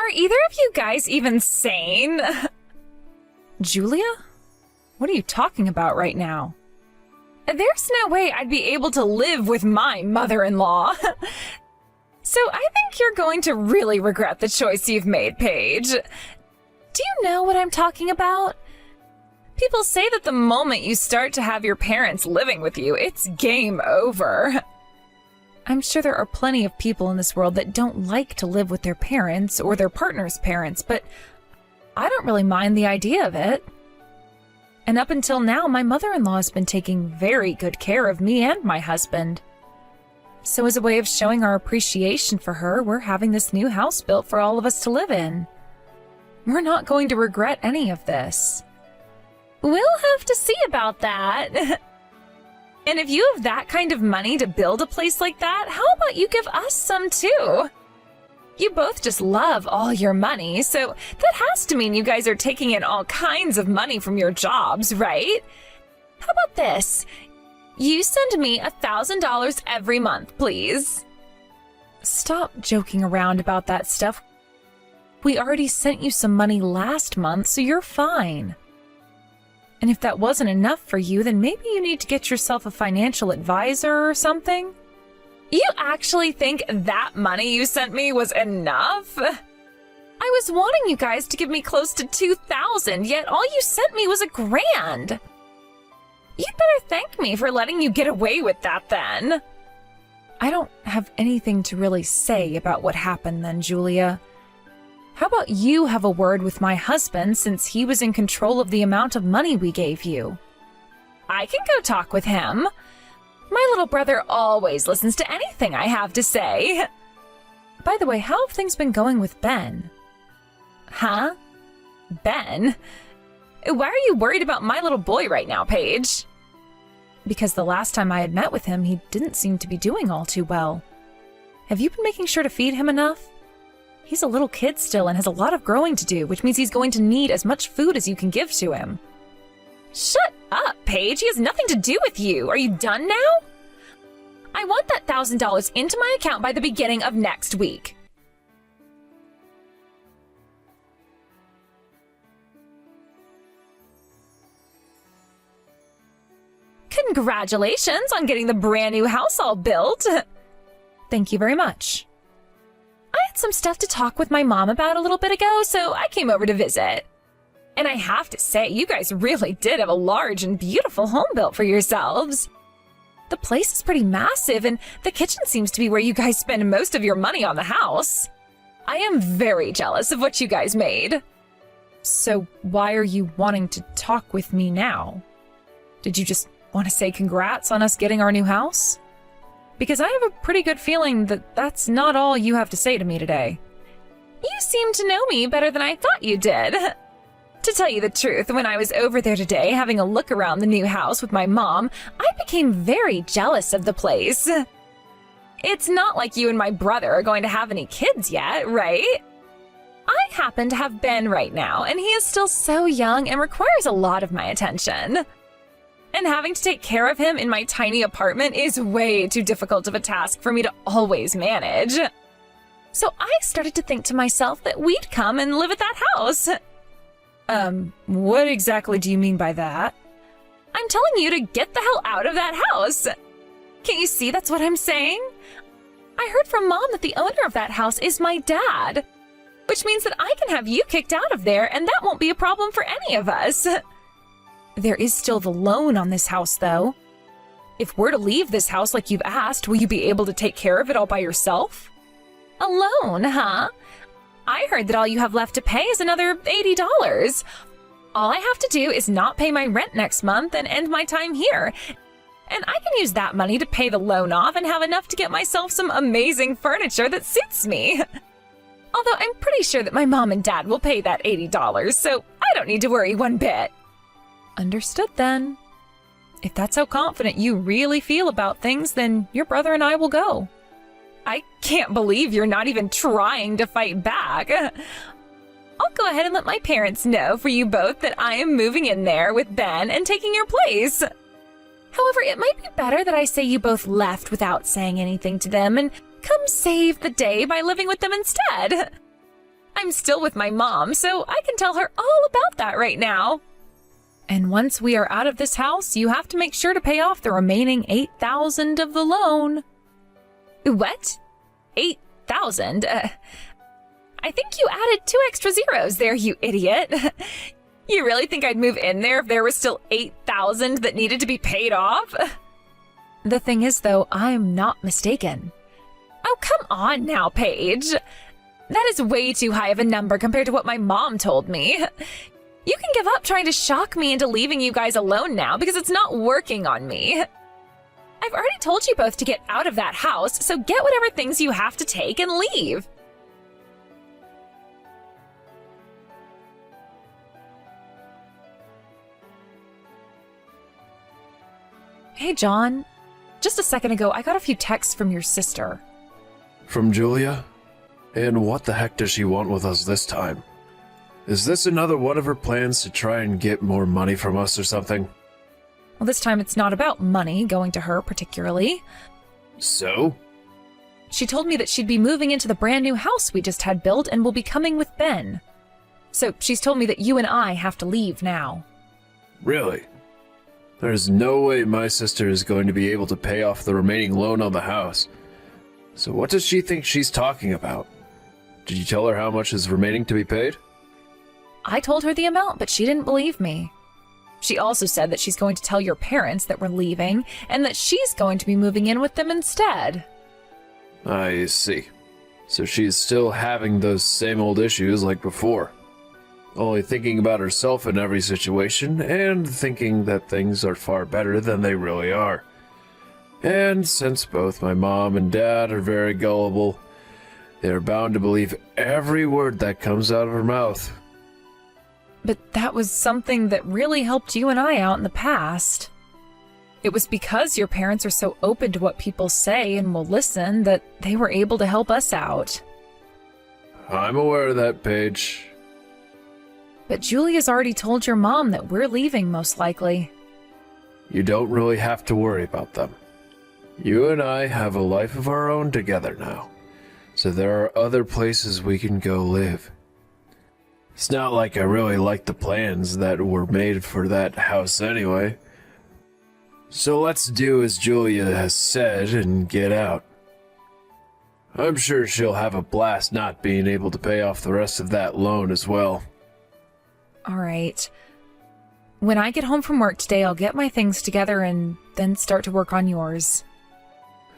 Are either of you guys even sane? Julia? What are you talking about right now? There's no way I'd be able to live with my mother-in-law. So I think you're going to really regret the choice you've made, Paige. Do you know what I'm talking about? People say that the moment you start to have your parents living with you, it's game over. I'm sure there are plenty of people in this world that don't like to live with their parents or their partner's parents, but I don't really mind the idea of it. And up until now, my mother-in-law has been taking very good care of me and my husband. So as a way of showing our appreciation for her, we're having this new house built for all of us to live in. We're not going to regret any of this. We'll have to see about that. And if you have that kind of money to build a place like that, how about you give us some too? You both just love all your money, so that has to mean you guys are taking in all kinds of money from your jobs, right? How about this? You send me $1,000 every month, please. Stop joking around about that stuff. We already sent you some money last month, so you're fine. And if that wasn't enough for you, then maybe you need to get yourself a financial advisor or something. You actually think that money you sent me was enough? I was wanting you guys to give me close to $2,000, yet all you sent me was $1,000. You'd better thank me for letting you get away with that then. I don't have anything to really say about what happened then, Julia. How about you have a word with my husband since he was in control of the amount of money we gave you? I can go talk with him. My little brother always listens to anything I have to say. By the way, how have things been going with Ben? Huh? Ben? Why are you worried about my little boy right now, Paige? Because the last time I had met with him, he didn't seem to be doing all too well. Have you been making sure to feed him enough? He's a little kid still and has a lot of growing to do, which means he's going to need as much food as you can give to him. Shut up, Paige. He has nothing to do with you. Are you done now? I want that $1,000 into my account by the beginning of next week. Congratulations on getting the brand new house all built. Thank you very much. I had some stuff to talk with my mom about a little bit ago, so I came over to visit. And I have to say, you guys really did have a large and beautiful home built for yourselves. The place is pretty massive, and the kitchen seems to be where you guys spend most of your money on the house. I am very jealous of what you guys made. So why are you wanting to talk with me now? Did you just want to say congrats on us getting our new house? Because I have a pretty good feeling that that's not all you have to say to me today. You seem to know me better than I thought you did. To tell you the truth, when I was over there today having a look around the new house with my mom, I became very jealous of the place. It's not like you and my brother are going to have any kids yet, right? I happen to have Ben right now, and he is still so young and requires a lot of my attention. And having to take care of him in my tiny apartment is way too difficult of a task for me to always manage. So I started to think to myself that we'd come and live at that house. What exactly do you mean by that? I'm telling you to get the hell out of that house. Can't you see that's what I'm saying? I heard from Mom that the owner of that house is my dad, which means that I can have you kicked out of there and that won't be a problem for any of us. There is still the loan on this house, though. If we're to leave this house like you've asked, will you be able to take care of it all by yourself? A loan, huh? I heard that all you have left to pay is another $80. All I have to do is not pay my rent next month and end my time here. And I can use that money to pay the loan off and have enough to get myself some amazing furniture that suits me. Although I'm pretty sure that my mom and dad will pay that $80, so I don't need to worry one bit. Understood then. If that's how confident you really feel about things, then your brother and I will go. I can't believe you're not even trying to fight back. I'll go ahead and let my parents know for you both that I am moving in there with Ben and taking your place. However, it might be better that I say you both left without saying anything to them and come save the day by living with them instead. I'm still with my mom, so I can tell her all about that right now. And once we are out of this house, you have to make sure to pay off the remaining $8,000 of the loan. What? 8,000? I think you added 2 extra zeros there, you idiot. You really think I'd move in there if there was still 8,000 that needed to be paid off? The thing is, though, I'm not mistaken. Oh, come on now, Paige. That is way too high of a number compared to what my mom told me. You can give up trying to shock me into leaving you guys alone now because it's not working on me. I've already told you both to get out of that house, so get whatever things you have to take and leave. Hey, John. Just a second ago, I got a few texts from your sister. From Julia? And what the heck does she want with us this time? Is this another one of her plans to try and get more money from us or something? Well, this time it's not about money going to her particularly. So? She told me that she'd be moving into the brand new house we just had built and will be coming with Ben. So she's told me that you and I have to leave now. Really? There's no way my sister is going to be able to pay off the remaining loan on the house. So what does she think she's talking about? Did you tell her how much is remaining to be paid? I told her the amount, but she didn't believe me. She also said that she's going to tell your parents that we're leaving and that she's going to be moving in with them instead. I see. So she's still having those same old issues like before. Only thinking about herself in every situation and thinking that things are far better than they really are. And since both my mom and dad are very gullible, they're bound to believe every word that comes out of her mouth. But that was something that really helped you and I out in the past. It was because your parents are so open to what people say and will listen that they were able to help us out. I'm aware of that, Paige. But Julia's already told your mom that we're leaving, most likely. You don't really have to worry about them. You and I have a life of our own together now, so there are other places we can go live. It's not like I really like the plans that were made for that house anyway. So let's do as Julia has said and get out. I'm sure she'll have a blast not being able to pay off the rest of that loan as well. All right. When I get home from work today, I'll get my things together and then start to work on yours.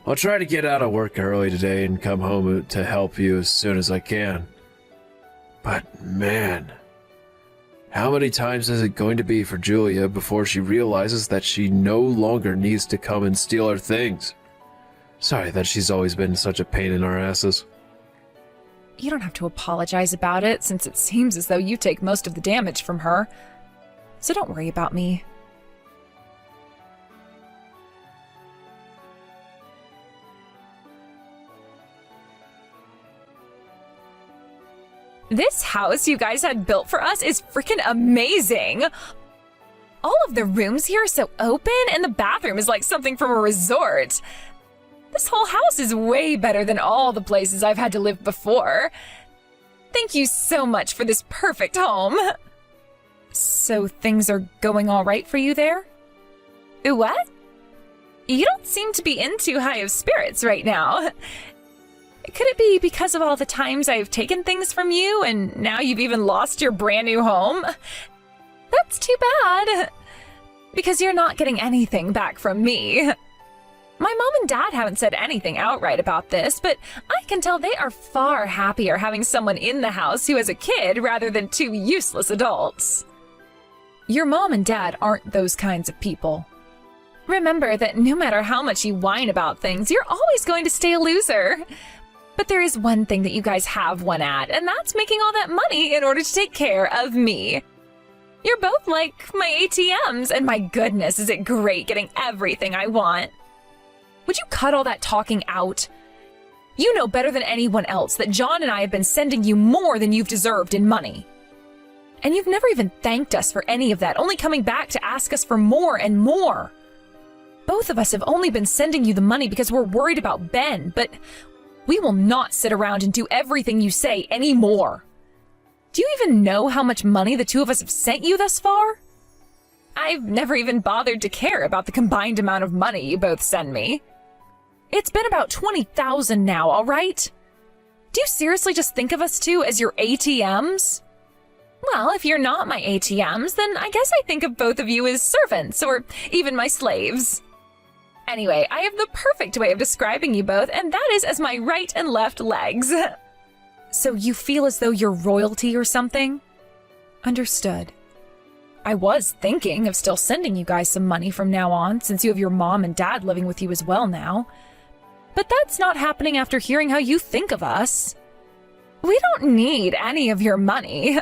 I'll try to get out of work early today and come home to help you as soon as I can. But man, how many times is it going to be for Julia before she realizes that she no longer needs to come and steal her things? Sorry that she's always been such a pain in our asses. You don't have to apologize about it, since it seems as though you take most of the damage from her. So don't worry about me. This house you guys had built for us is freaking amazing! All of the rooms here are so open, and the bathroom is like something from a resort. This whole house is way better than all the places I've had to live before. Thank you so much for this perfect home. So things are going all right for you there? What? You don't seem to be in too high of spirits right now. Could it be because of all the times I've taken things from you and now you've even lost your brand new home? That's too bad. Because you're not getting anything back from me. My mom and dad haven't said anything outright about this, but I can tell they are far happier having someone in the house who is a kid rather than 2 useless adults. Your mom and dad aren't those kinds of people. Remember that no matter how much you whine about things, you're always going to stay a loser. But there is one thing that you guys have won at, and that's making all that money in order to take care of me. You're both like my ATMs, and my goodness, is it great getting everything I want. Would you cut all that talking out? You know better than anyone else that John and I have been sending you more than you've deserved in money. And you've never even thanked us for any of that, only coming back to ask us for more and more. Both of us have only been sending you the money because we're worried about Ben, but we will not sit around and do everything you say anymore. Do you even know how much money the two of us have sent you thus far? I've never even bothered to care about the combined amount of money you both send me. It's been about $20,000 now, all right? Do you seriously just think of us two as your ATMs? Well, if you're not my ATMs, then I guess I think of both of you as servants, or even my slaves. Anyway, I have the perfect way of describing you both, and that is as my right and left legs. So you feel as though you're royalty or something? Understood. I was thinking of still sending you guys some money from now on, since you have your mom and dad living with you as well now. But that's not happening after hearing how you think of us. We don't need any of your money.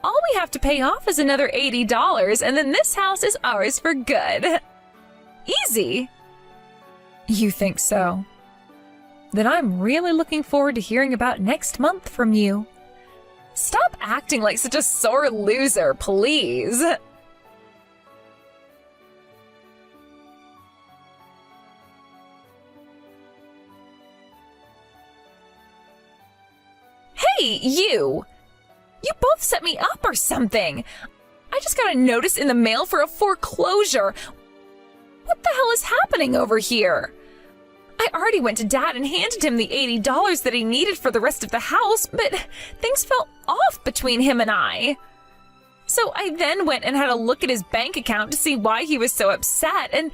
All we have to pay off is another $80, and then this house is ours for good. Easy. You think so? Then I'm really looking forward to hearing about next month from you. Stop acting like such a sore loser, please. Hey, you! You both set me up or something. I just got a notice in the mail for a foreclosure. What the hell is happening over here? I already went to Dad and handed him the $80 that he needed for the rest of the house, but things fell off between him and I. So I then went and had a look at his bank account to see why he was so upset, and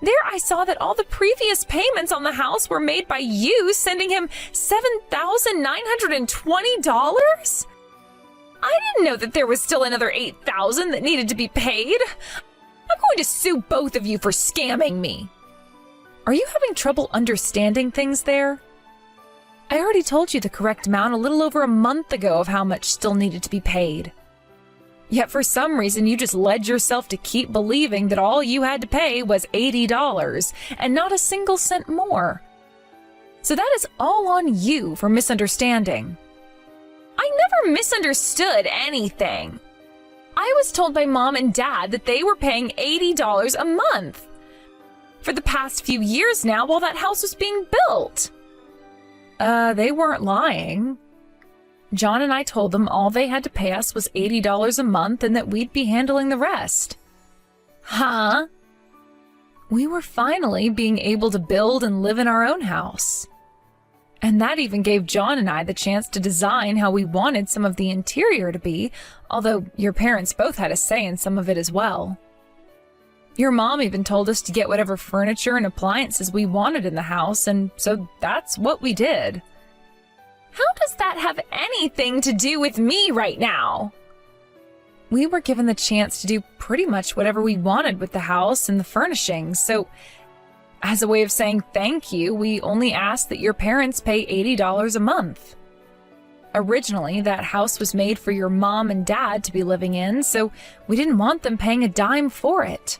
there I saw that all the previous payments on the house were made by you, sending him $7,920? I didn't know that there was still another $8,000 that needed to be paid. I'm going to sue both of you for scamming me. Are you having trouble understanding things there? I already told you the correct amount a little over a month ago of how much still needed to be paid. Yet for some reason you just led yourself to keep believing that all you had to pay was $80 and not a single cent more. So that is all on you for misunderstanding. I never misunderstood anything. I was told by Mom and Dad that they were paying $80 a month for the past few years now while that house was being built. They weren't lying. John and I told them all they had to pay us was $80 a month and that we'd be handling the rest. Huh? We were finally being able to build and live in our own house. And that even gave John and I the chance to design how we wanted some of the interior to be, although your parents both had a say in some of it as well. Your mom even told us to get whatever furniture and appliances we wanted in the house, and so that's what we did. How does that have anything to do with me right now? We were given the chance to do pretty much whatever we wanted with the house and the furnishings, so as a way of saying thank you, we only asked that your parents pay $80 a month. Originally, that house was made for your mom and dad to be living in, so we didn't want them paying a dime for it.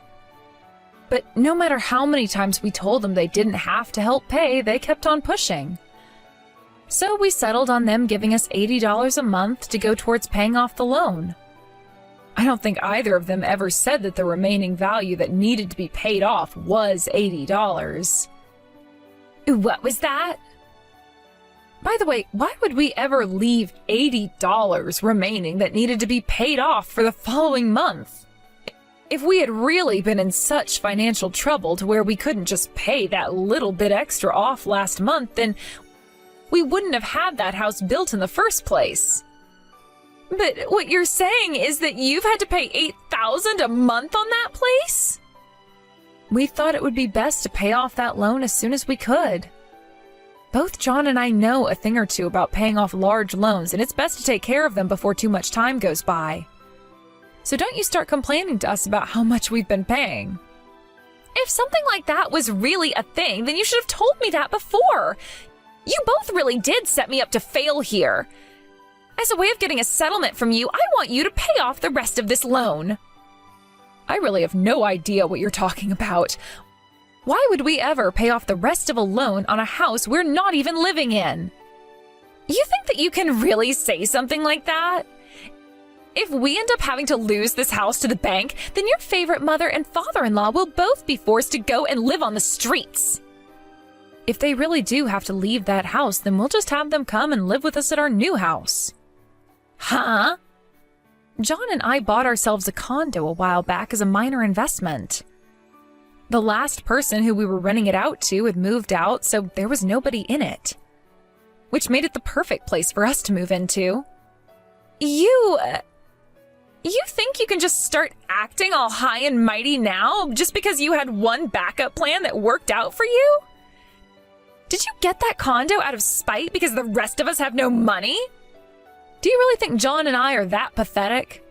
But no matter how many times we told them they didn't have to help pay, they kept on pushing. So we settled on them giving us $80 a month to go towards paying off the loan. I don't think either of them ever said that the remaining value that needed to be paid off was $80. What was that? By the way, why would we ever leave $80 remaining that needed to be paid off for the following month? If we had really been in such financial trouble to where we couldn't just pay that little bit extra off last month, then we wouldn't have had that house built in the first place. But what you're saying is that you've had to pay $8,000 a month on that place? We thought it would be best to pay off that loan as soon as we could. Both John and I know a thing or two about paying off large loans, and it's best to take care of them before too much time goes by. So don't you start complaining to us about how much we've been paying. If something like that was really a thing, then you should have told me that before. You both really did set me up to fail here. As a way of getting a settlement from you, I want you to pay off the rest of this loan. I really have no idea what you're talking about. Why would we ever pay off the rest of a loan on a house we're not even living in? You think that you can really say something like that? If we end up having to lose this house to the bank, then your favorite mother and father-in-law will both be forced to go and live on the streets. If they really do have to leave that house, then we'll just have them come and live with us at our new house. Huh? John and I bought ourselves a condo a while back as a minor investment. The last person who we were renting it out to had moved out, so there was nobody in it, which made it the perfect place for us to move into. You think you can just start acting all high and mighty now just because you had one backup plan that worked out for you? Did you get that condo out of spite because the rest of us have no money? Do you really think John and I are that pathetic?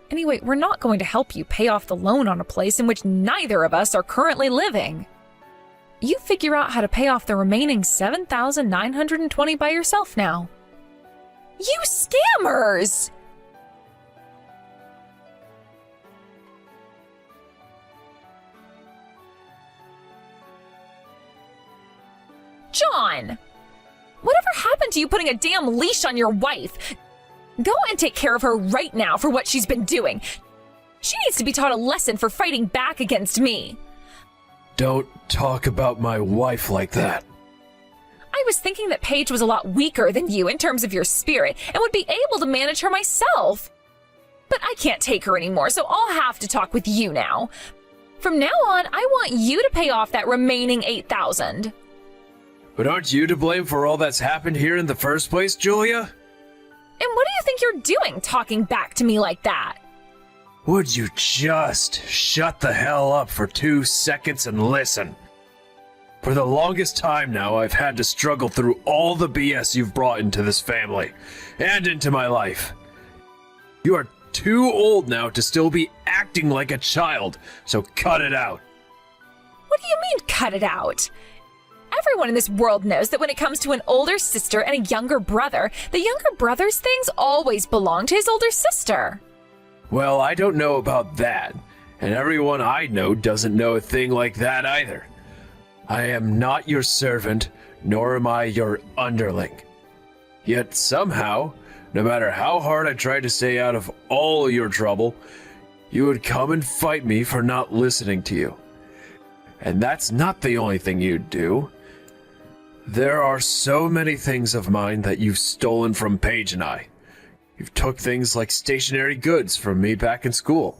Anyway, we're not going to help you pay off the loan on a place in which neither of us are currently living. You figure out how to pay off the remaining $7,920 by yourself now. You scammers! John! Whatever happened to you putting a damn leash on your wife? Go and take care of her right now for what she's been doing. She needs to be taught a lesson for fighting back against me. Don't talk about my wife like that. I was thinking that Paige was a lot weaker than you in terms of your spirit and would be able to manage her myself. But I can't take her anymore, so I'll have to talk with you now. From now on, I want you to pay off that remaining $8,000. But aren't you to blame for all that's happened here in the first place, Julia? And what do you think you're doing talking back to me like that? Would you just shut the hell up for 2 seconds and listen? For the longest time now, I've had to struggle through all the BS you've brought into this family and into my life. You are too old now to still be acting like a child, so cut it out. What do you mean, cut it out? Everyone in this world knows that when it comes to an older sister and a younger brother, the younger brother's things always belong to his older sister. Well, I don't know about that, and everyone I know doesn't know a thing like that either. I am not your servant, nor am I your underling. Yet somehow, no matter how hard I tried to stay out of all your trouble, you would come and fight me for not listening to you. And that's not the only thing you'd do. There are so many things of mine that you've stolen from Paige and I. You've took things like stationery goods from me back in school.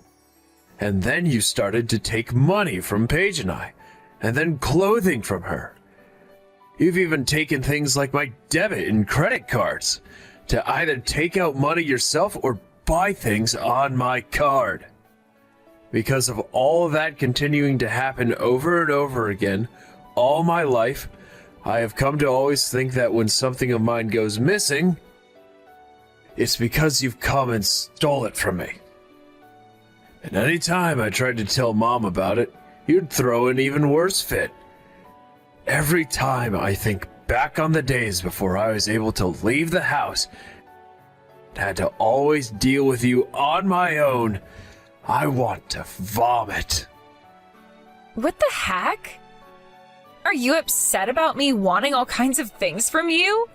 And then you started to take money from Paige and I, and then clothing from her. You've even taken things like my debit and credit cards to either take out money yourself or buy things on my card. Because of all of that continuing to happen over and over again, all my life, I have come to always think that when something of mine goes missing, it's because you've come and stole it from me. And any time I tried to tell Mom about it, you'd throw an even worse fit. Every time I think back on the days before I was able to leave the house and had to always deal with you on my own, I want to vomit. What the heck? Are you upset about me wanting all kinds of things from you?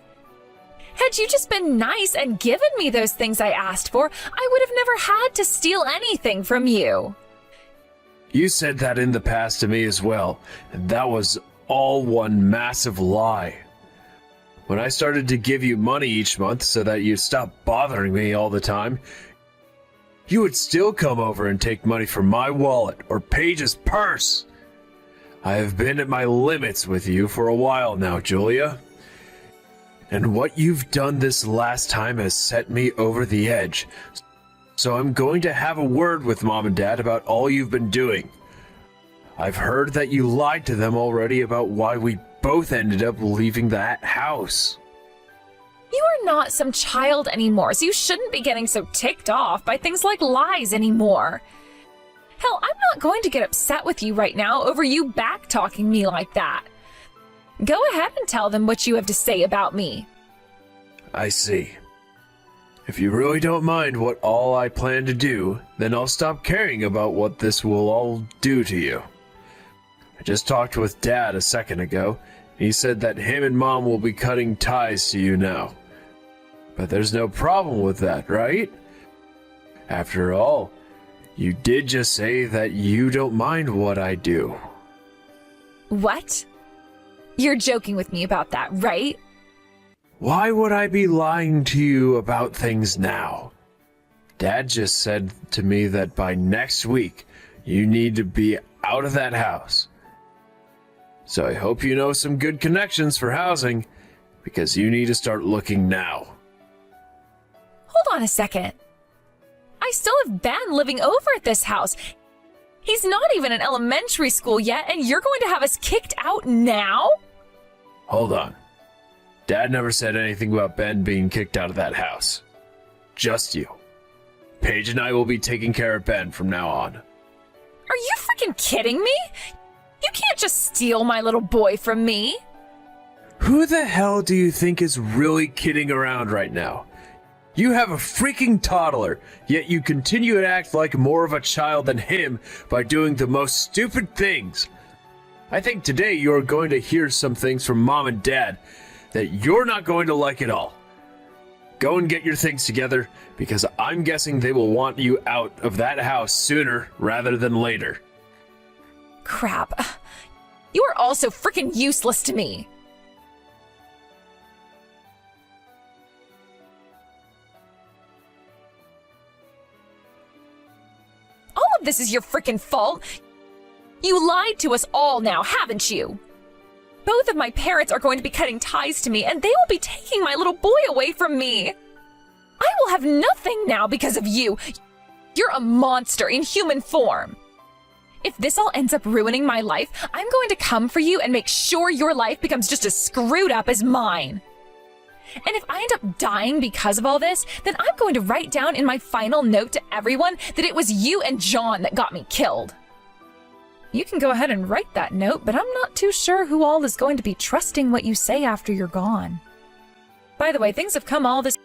Had you just been nice and given me those things I asked for, I would have never had to steal anything from you. You said that in the past to me as well, and that was all one massive lie. When I started to give you money each month so that you'd stop bothering me all the time, you would still come over and take money from my wallet or Paige's purse. I have been at my limits with you for a while now, Julia. And what you've done this last time has set me over the edge. So I'm going to have a word with Mom and Dad about all you've been doing. I've heard that you lied to them already about why we both ended up leaving that house. You are not some child anymore, so you shouldn't be getting so ticked off by things like lies anymore. Hell, I'm not going to get upset with you right now over you back-talking me like that. Go ahead and tell them what you have to say about me. I see. If you really don't mind what all I plan to do, then I'll stop caring about what this will all do to you. I just talked with Dad a second ago. He said that him and Mom will be cutting ties to you now. But there's no problem with that, right? After all, you did just say that you don't mind what I do. What? You're joking with me about that, right? Why would I be lying to you about things now? Dad just said to me that by next week, you need to be out of that house. So I hope you know some good connections for housing, because you need to start looking now. Hold on a second. I still have Ben living over at this house. He's not even in elementary school yet, and you're going to have us kicked out now? Hold on. Dad never said anything about Ben being kicked out of that house. Just you. Paige and I will be taking care of Ben from now on. Are you freaking kidding me? You can't just steal my little boy from me. Who the hell do you think is really kidding around right now? You have a freaking toddler, yet you continue to act like more of a child than him by doing the most stupid things. I think today you're going to hear some things from Mom and Dad that you're not going to like at all. Go and get your things together, because I'm guessing they will want you out of that house sooner rather than later. Crap. You are all so freaking useless to me. All of this is your freaking fault. You lied to us all now, haven't you? Both of my parents are going to be cutting ties to me, and they will be taking my little boy away from me. I will have nothing now because of you. You're a monster in human form. If this all ends up ruining my life, I'm going to come for you and make sure your life becomes just as screwed up as mine. And if I end up dying because of all this, then I'm going to write down in my final note to everyone that it was you and John that got me killed. You can go ahead and write that note, but I'm not too sure who all is going to be trusting what you say after you're gone. By the way, things have come all this